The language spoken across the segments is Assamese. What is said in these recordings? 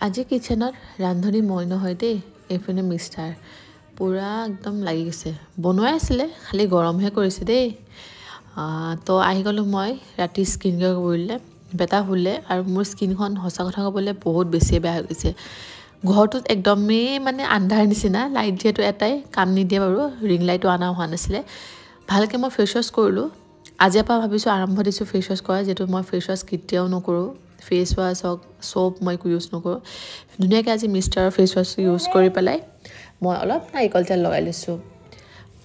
আজি কিচেনত ৰান্ধনি মই নহয় দেই, এইপিনে মিষ্টাৰ পূৰা একদম লাগি গৈছে। বনোৱাই আছিলে, খালি গৰমহে কৰিছে দেই। তো আহি গ'লোঁ মই ৰাতি স্কিন কেয়াৰ কৰিলে। বেটা শুলে আৰু মোৰ স্কিনখন সঁচা কথা ক'বলৈ বহুত বেছিয়ে বেয়া হৈ গৈছে। ঘৰটোত একদমেই মানে আন্ধাৰ নিচিনা, লাইট যিহেতু এটাই কাম নিদিয়ে বাৰু, ৰিং লাইটো অনা হোৱা নাছিলে। ভালকৈ মই ফেচ ৱাছ কৰিলোঁ। আজিৰ পৰা ভাবিছোঁ আৰম্ভ দিছোঁ ফেচ ৱাছ কৰা, যিহেতু মই ফেচ ৱাছ কেতিয়াও নকৰোঁ। ফেচ ৱাছ হওক চব মই একো ইউজ নকৰোঁ। ধুনীয়াকৈ আজি মিষ্টাৰৰ ফেচ ৱাছ ইউজ কৰি পেলাই মই অলপ নাৰিকল তেল লগাই লৈছোঁ।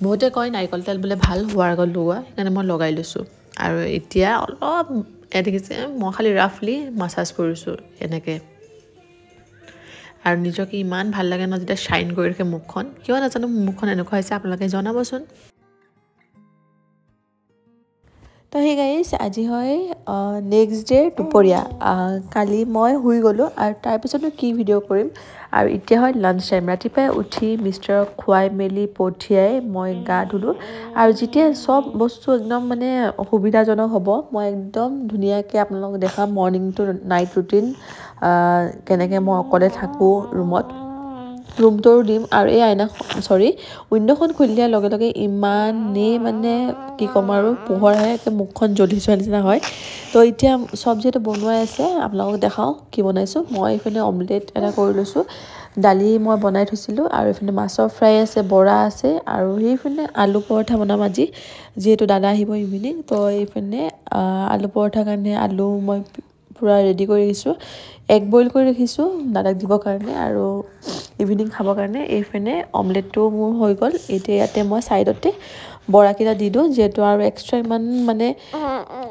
বহুতে কয় নাৰিকল তেল বোলে ভাল হোৱাৰ আগত লগোৱা, সেইকাৰণে মই লগাই লৈছোঁ। আৰু এতিয়া অলপ দেখিছে মই খালি ৰাফলি মাছাজ কৰিছোঁ এনেকৈ। আৰু নিজকে ইমান ভাল লাগে ন যেতিয়া শ্বাইন কৰি ৰাখে মুখখন। কিয় নাজানো মুখখন এনেকুৱা হৈছে, আপোনালোকে জনাবচোন। তো সেই গাইজ আজি হয় নেক্সট ডে দুপৰীয়া। কালি মই শুই গ'লোঁ আৰু তাৰপিছতো কি ভিডিঅ' কৰিম। আৰু এতিয়া হয় লাঞ্চ টাইম। ৰাতিপুৱাই উঠি মিষ্টাৰক খুৱাই মেলি পঠিয়াই মই গা ধুলোঁ। আৰু যেতিয়া চব বস্তু একদম মানে সুবিধাজনক হ'ব, মই একদম ধুনীয়াকৈ আপোনালোকক দেখাম মৰ্ণিং টু নাইট ৰুটিন, কেনেকৈ মই অকলে থাকোঁ ৰুমটোৰো দিম। আৰু এই উইণ্ডোখন খুলি দিয়াৰ লগে লগে ইমানেই মানে কি ক'ম আৰু পোহৰ আহে, মুখখন জ্বলি যোৱাৰ নিচিনা হয়। তো এতিয়া চব যিহেতু বনোৱাই আছে, আপোনালোকক দেখাওঁ কি বনাইছোঁ। মই এইপিনে অমলেট এটা কৰি লৈছোঁ, দালি মই বনাই থৈছিলোঁ, আৰু এইপিনে মাছৰ ফ্ৰাই আছে, বৰা আছে, আৰু সেইপিনে আলু পৰঠা বনাম আজি, যিহেতু দাদা আহিব ইভিনিং। তো এইপিনে আলু পৰঠাৰ কাৰণে আলু মই পূৰা ৰেডি কৰি ৰাখিছোঁ, এগ বইল কৰি ৰাখিছোঁ দাদাক দিবৰ কাৰণে আৰু ইভিনিং খাবৰ কাৰণে। এইপিনে অমলেটটো মোৰ হৈ গ'ল। এতিয়া ইয়াতে মই ছাইডতে বৰাকেইটা দি দিওঁ, যিহেতু আৰু এক্সট্ৰা ইমান মানে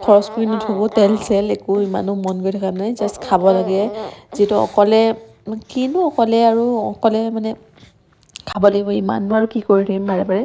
খৰচ কৰি নথব, তেল চেল একো ইমানো মন গৈ থকা নাই, জাষ্ট খাব লাগে। যিহেতু অকলে মানে খাব লাগিব, ইমাননো আৰু কি কৰি থাকিম বাৰে বাৰে।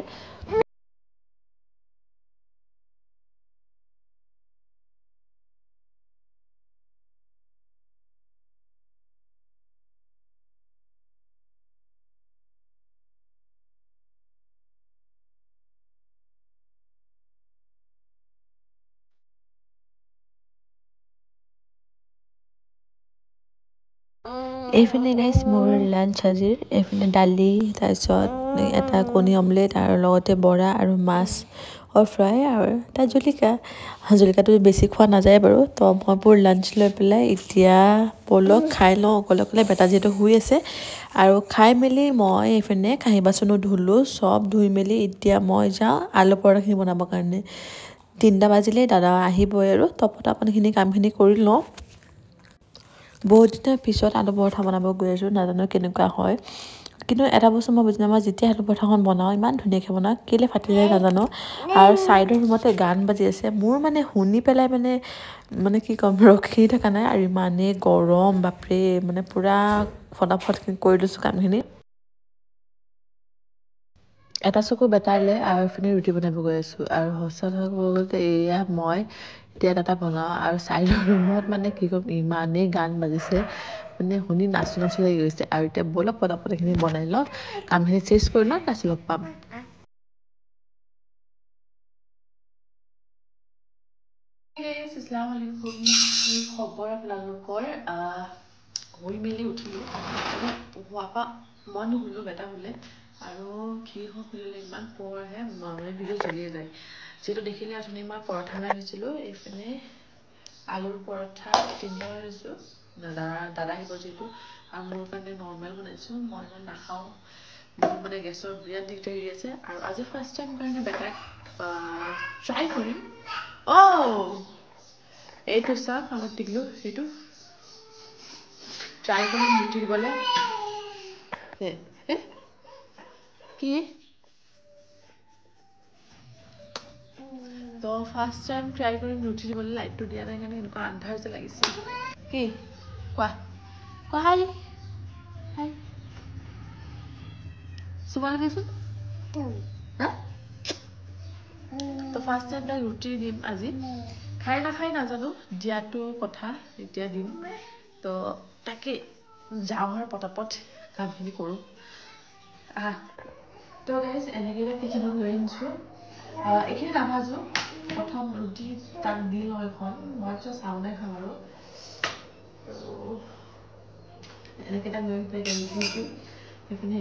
এইপিনে গাইছ মোৰ লাঞ্চ আজিৰ, এইপিনে দালি, তাৰপিছত এটা কণী অমলেট, আৰু লগতে বৰা আৰু মাছৰ ফ্ৰাই, আৰু এটা জলকীয়াটো বেছি খোৱা নাযায় বাৰু। তো মই মোৰ লাঞ্চ লৈ পেলাই এতিয়া ব'লক খাই লওঁ অকলে বেটা যিহেতু শুই আছে। আৰু খাই মেলি মই এইপিনে কাঁহী বাচনো ধুলোঁ, চব ধুই মেলি এতিয়া মই যাওঁ আলু পৰঠাখিনি বনাবৰ কাৰণে। 3টা বাজিলেই দাদা আহিবই আৰু তপতাপনখিনি কামখিনি কৰি লওঁ। বহুত দিনৰ পিছত আলু পৰঠা বনাব গৈ আছোঁ, নাজানো কেনেকুৱা হয়। কিন্তু এটা বস্তু মই বুজি নাপাওঁ, যেতিয়া আলু পৰঠাখন বনাওঁ ইমান ধুনীয়াকৈ বনাওঁ, কেলৈ ফাটি যায় নাজানো। আৰু ছাইডৰ ৰুমতে গান বাজি আছে, মোৰ মানে শুনি পেলাই মানে কি ক'ম, ৰখি থকা নাই। আৰু ইমানেই গৰম বাপৰে, মানে পূৰা ফটাফট কৰি দিছোঁ কামখিনি। এটা চকু বেটালে আৰু এইপিনে ৰুটি বনাব গৈ আছোঁ। আৰু সঁচা কথা ক'ব গ'লে এয়া মই এতিয়া এটা বনাওঁ, আৰু ছাইডৰ ৰুমত মানে কি ক'ম, ইমানেই গান বাজিছে, মানে শুনি নাচো নাচো লাগি গৈছে। আৰু এতিয়া ব'লক পটাপট এইখিনি বনাই লওঁ, কামখিনি চেছ কৰি লওঁ, তাৰপিছত লগ পাম। আসসালামু আলাইকুম, খবৰ আপোনালোকৰ? শুই মেলি উঠিলোঁ, হোৱাৰ পৰা মই নুশুলোঁ, বেটা শুলে। আৰু কি শুনিলে ইমান পোহৰ আহে, মানে ভিডিঅ' জ্বলিয়ে যায়। যিহেতু দেখিলে অথনি মই পৰঠা বনাই থৈছিলোঁ, এইপিনে আলুৰ পৰঠা 3টা বনাইছোঁ, দাদা আহিব যিহেতু। আৰু মোৰ কাৰণে নৰ্মেল বনাইছোঁ, মই ইমান নাখাওঁ, মোৰ মানে গেছৰ বিৰাট দিগদাৰি আছে। আৰু আজি ফাৰ্ষ্ট টাইম কাৰণে বেটাক ট্ৰাই কৰিম। এইটো চাওক, আমাক টিকলো সেইটো ট্ৰাই কৰিম ৰুটি দিবলৈ। কি তো ফাৰ্ষ্ট টাইম ট্ৰাই কৰিম ৰুটি দিবলৈ, লাইটটো দিয়া নাই কাৰণে এনেকুৱা আন্ধাৰ যে লাগিছে। কি কোৱা কোৱা, হাই হাই চুমা দেচোন। তো ফাৰ্ষ্ট টাইম তাক ৰুটি দিম আজি, খাই নাখাই নাজানো, দিয়াটো কথা, এতিয়া দিম। তো তাকে যাওঁ আৰু পটাপট কামখিনি কৰোঁ। তো গাইজ এনেকৈ কিচেনত লৈ আনিছোঁ, এইখিনি নাভাজোঁ, প্ৰথম ৰুটি তাক দি লওঁ এখন, মই চাউলে খাম আৰু এনেকৈ এটা গৈ পেলাই সেইপিনে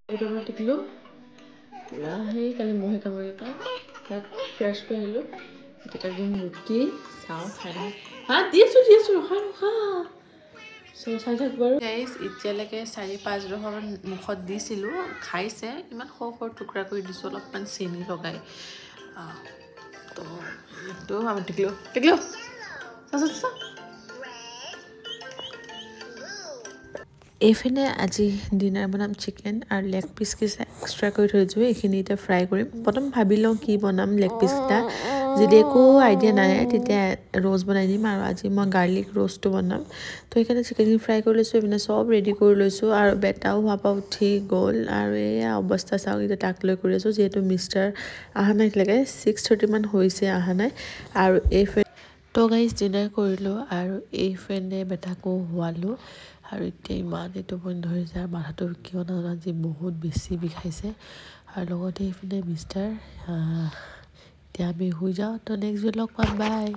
এইটো মই টিকিলোঁ সেই কালি মহে কামুৰি পাই তাত ফ্ৰেছ কৰি আহিলোঁ এতিয়া একদম ৰুটি চাওঁ খাই হা দি আছোঁ ৰখা চাই থাক বাৰু গাইজ এতিয়ালৈকে 4-5 ৰকমান মুখত দিছিলোঁ খাইছে ইমান সৰু টুকুৰা কৰি দিছোঁ অলপমান চেনি লগাই তো সেইটো আমি টিকলোঁ এইফালে আজি ডিনাৰ বনাম চিকেন আৰু লেগ পিচকেইটা এক্সট্ৰা কৰি থৈ দিছোঁ এইখিনি এতিয়া ফ্ৰাই কৰিম প্ৰথম ভাবি লওঁ কি বনাম লেগ পিচকেইটা যদি একো আইডিয়া নাই তেতিয়া ৰ'ষ্ট বনাই দিম আৰু আজি মই গাৰ্লিক ৰ'ষ্টটো বনাম তো সেইকাৰণে চিকেনখিনি ফ্ৰাই কৰি লৈছোঁ এইপিনে চব ৰেডি কৰি লৈছোঁ আৰু বেটাও হোৱাৰ পৰা উঠি গ'ল আৰু এয়া অৱস্থা চাওক এতিয়া তাক লৈ কৰি আছোঁ যিহেতু মিষ্টাৰ অহা নাই এতিয়ালৈকে 6:30 মান হৈছে অহা নাই আৰু তো গাইজ ডিনাৰ কৰিলোঁ আৰু এইফালে বেটাকো শুৱালোঁ আৰু এতিয়া ইমান টোপনি ধৰিছে আৰু মাথাটো কিয় নাজানো আজি বহুত বেছি বিষাইছে আৰু লগতে এইপিনে মিষ্টাৰ এতিয়া আমি শুই যাওঁ তো নেক্সট ভিডিঅ'ত লগ পাম বাই